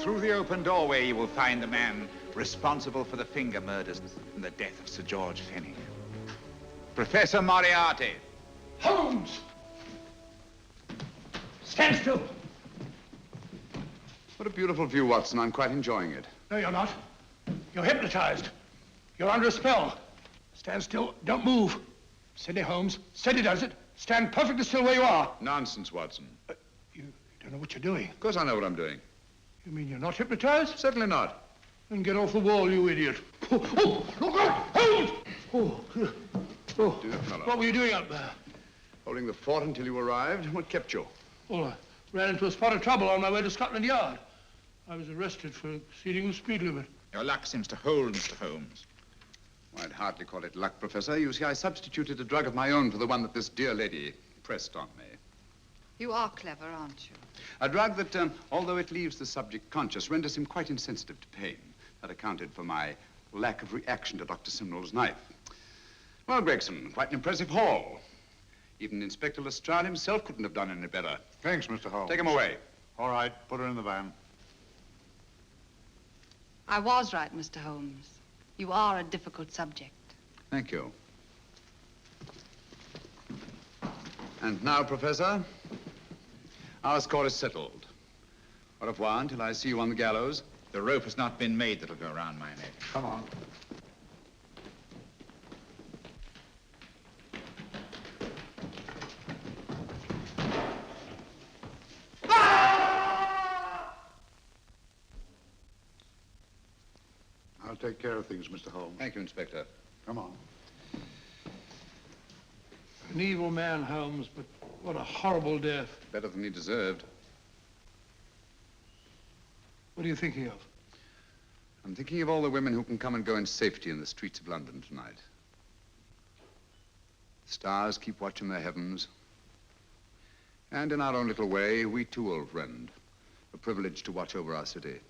Through the open doorway, you will find the man responsible for the finger murders and the death of Sir George Fenwick. Professor Moriarty. Holmes! Stand still. What a beautiful view, Watson. I'm quite enjoying it. No, you're not. You're hypnotized. You're under a spell. Stand still. Don't move. Steady, Holmes. Steady does it. Stand perfectly still where you are. Nonsense, Watson. You don't know what you're doing. Of course I know what I'm doing. You mean you're not hypnotized? Certainly not. Then get off the wall, you idiot. Oh, look out! Holmes! Oh, Dear fellow. What were you doing up there? Holding the fort until you arrived. What kept you? Well, I ran into a spot of trouble on my way to Scotland Yard. I was arrested for exceeding the speed limit. Your luck seems to hold, Mr. Holmes. I'd hardly call it luck, Professor. You see, I substituted a drug of my own for the one that this dear lady pressed on me. You are clever, aren't you? A drug that, although it leaves the subject conscious, renders him quite insensitive to pain. That accounted for my lack of reaction to Dr. Simnel's knife. Well, Gregson, quite an impressive haul. Even Inspector Lestrade himself couldn't have done any better. Thanks, Mr. Holmes. Take him away. All right, put her in the van. I was right, Mr. Holmes. You are a difficult subject. Thank you. And now, Professor, our score is settled. Au revoir until I see you on the gallows. The rope has not been made that'll go around my neck. Come on. take care of things, Mr. Holmes. Thank you, Inspector. Come on. An evil man, Holmes, but what a horrible death. Better than he deserved. What are you thinking of? I'm thinking of all the women who can come and go in safety in the streets of London tonight. The stars keep watching the heavens. And in our own little way, we too, old friend, are privileged to watch over our city.